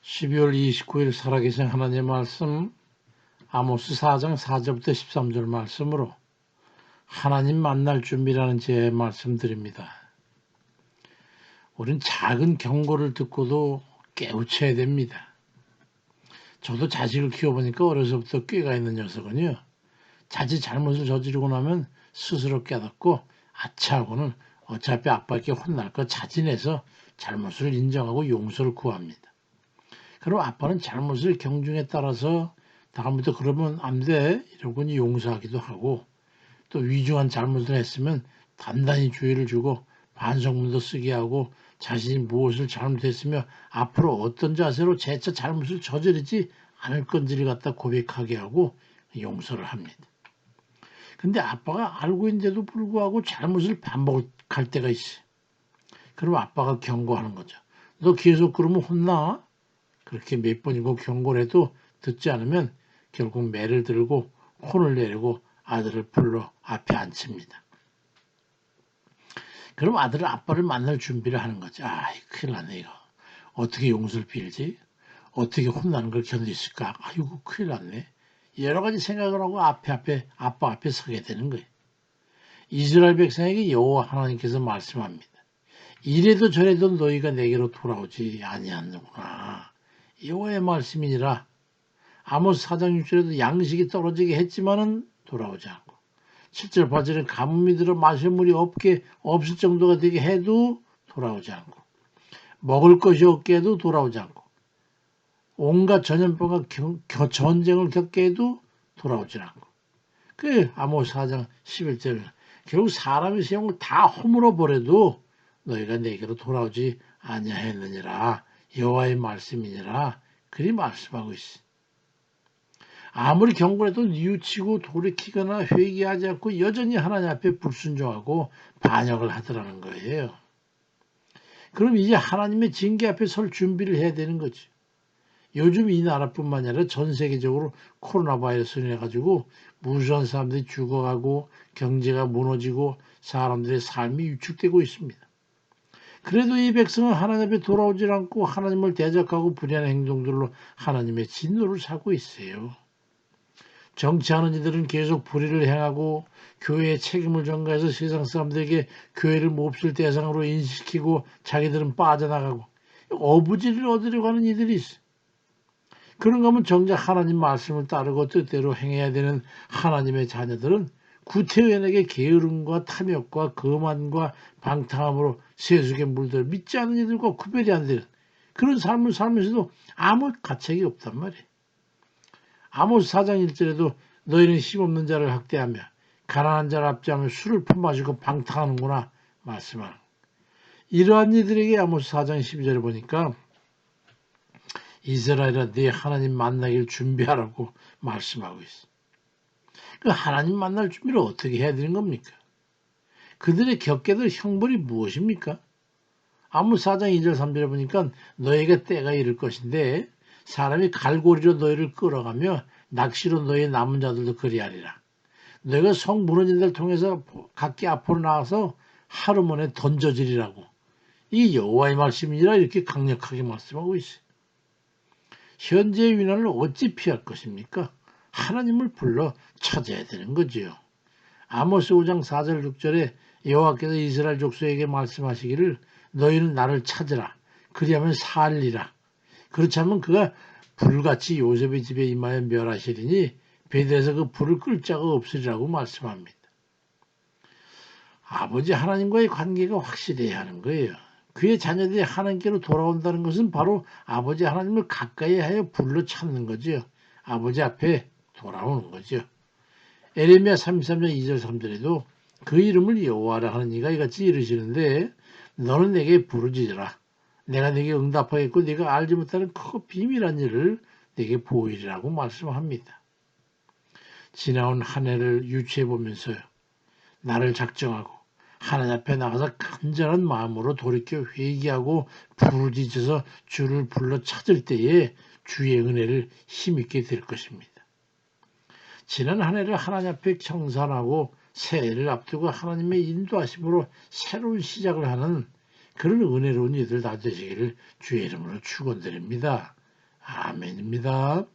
12월 29일 살아계신 하나님의 말씀 아모스 4장 4절부터 13절 말씀으로 하나님 만날 준비라는 제 말씀드립니다. 우린 작은 경고를 듣고도 깨우쳐야 됩니다. 저도 자식을 키워보니까 어려서부터 꾀가 있는 녀석은요. 자칫 잘못을 저지르고 나면 스스로 깨닫고 아차하고는 어차피 아빠께 혼날 거 자진해서 잘못을 인정하고 용서를 구합니다. 그럼 아빠는 잘못을 경중에 따라서 다음부터 그러면 안 돼 이러고 용서하기도 하고 또 위중한 잘못을 했으면 단단히 주의를 주고 반성문도 쓰게 하고 자신이 무엇을 잘못했으며 앞으로 어떤 자세로 재차 잘못을 저지르지 않을 건지를 갖다 고백하게 하고 용서를 합니다. 근데 아빠가 알고 있는데도 불구하고 잘못을 반복할 때가 있어요. 그럼 아빠가 경고하는 거죠. 너 계속 그러면 혼나? 그렇게 몇 번이고 경고를 해도 듣지 않으면 결국 매를 들고 혼을 내리고 아들을 불러 앞에 앉힙니다. 그럼 아들은 아빠를 만날 준비를 하는 거죠. 큰일 났네 이거. 어떻게 용서를 빌지? 어떻게 혼나는 걸 견딜 수 있을까? 아이고 큰일 났네. 여러 가지 생각을 하고 아빠 앞에 서게 되는 거예요. 이스라엘 백성에게 여호와 하나님께서 말씀합니다. 이래도 저래도 너희가 내게로 돌아오지 아니하는구나. 여호와의 말씀이니라. 아모스 4장 6절에도 양식이 떨어지게 했지만은 돌아오지 않고 7절 8절에 가뭄이 들어 마실 물이 없을 정도가 되게 해도 돌아오지 않고 먹을 것이 없게 해도 돌아오지 않고 온갖 전염병과 전쟁을 겪게 해도 돌아오지 않고 그 아모스 4장 11절 결국 사람의 세용을 다 허물어 버려도 너희가 내게로 돌아오지 아니하였느니라. 여호와의 말씀이니라. 그리 말씀하고 있어. 아무리 경고해도 뉘우치고 돌이키거나 회개하지 않고 여전히 하나님 앞에 불순종하고 반역을 하더라는 거예요. 그럼 이제 하나님의 징계 앞에 설 준비를 해야 되는 거지. 요즘 이 나라뿐만 아니라 전 세계적으로 코로나 바이러스로 인해가지고 무수한 사람들이 죽어가고 경제가 무너지고 사람들의 삶이 위축되고 있습니다. 그래도 이 백성은 하나님 앞에 돌아오질 않고 하나님을 대적하고 불의한 행동들로 하나님의 진노를 사고 있어요. 정치하는 이들은 계속 불의를 행하고 교회의 책임을 전가해서 세상 사람들에게 교회를 몹쓸 대상으로 인식시키고 자기들은 빠져나가고 어부지를 얻으려고 하는 이들이 있어. 그런가 하면 정작 하나님 말씀을 따르고 뜻대로 행해야 되는 하나님의 자녀들은 구태연에게 게으름과 탐욕과 거만과 방탕함으로 세속에 물들어 믿지 않는 이들과 구별이 안 되는 그런 삶을 살면서도 아무 가책이 없단 말이에요. 아모스 4장 1절에도 너희는 힘없는 자를 학대하며 가난한 자를 압제하며 술을 품마시고 방탕하는구나 말씀하는 이러한 이들에게 아모스 4장 12절에 보니까 이스라엘아 네 하나님 만나길 준비하라고 말씀하고 있어. 그 하나님 만날 준비를 어떻게 해야 되는 겁니까? 그들의 겪게 될 형벌이 무엇입니까? 아모스 4장 2절 3절에 보니까 너에게 때가 이를 것인데 사람이 갈고리로 너희를 끌어가며 낚시로 너희 남은 자들도 그리하리라. 너희가 성 무너진 데를 통해서 각기 앞으로 나와서 하루 만에 던져지리라고. 이 여호와의 말씀이니라 이렇게 강력하게 말씀하고 있어요. 현재의 위난을 어찌 피할 것입니까? 하나님을 불러 찾아야 되는 거지요. 아모스 5장 4절 6절에 여호와께서 이스라엘 족속에게 말씀하시기를 너희는 나를 찾으라. 그리하면 살리라. 그렇지 않으면 그가 불같이 요셉의 집에 임하여 멸하시리니 베들에서 그 불을 끌 자가 없으리라고 말씀합니다. 아버지 하나님과의 관계가 확실해야 하는 거예요. 그의 자녀들이 하나님께로 돌아온다는 것은 바로 아버지 하나님을 가까이 하여 불러 찾는 거죠. 아버지 앞에 돌아오는 거죠. 에레미야 33장 2절 3절에도 그 이름을 여호와라 하는 이가 이같이 이르시는데 너는 내게 부르짖으라. 내가 네게 응답하겠고 네가 알지 못하는 크고 비밀한 일을 네게 보이리라고 말씀합니다. 지나온 한 해를 유추해 보면서요. 나를 작정하고 하나님 앞에 나가서 간절한 마음으로 돌이켜 회개하고 부르짖어서 주를 불러 찾을 때에 주의 은혜를 힘있게 될 것입니다. 지난 한 해를 하나님 앞에 청산하고 새해를 앞두고 하나님의 인도하심으로 새로운 시작을 하는 그런 은혜로운 이들 다 되시기를 주의 이름으로 축원드립니다. 아멘입니다.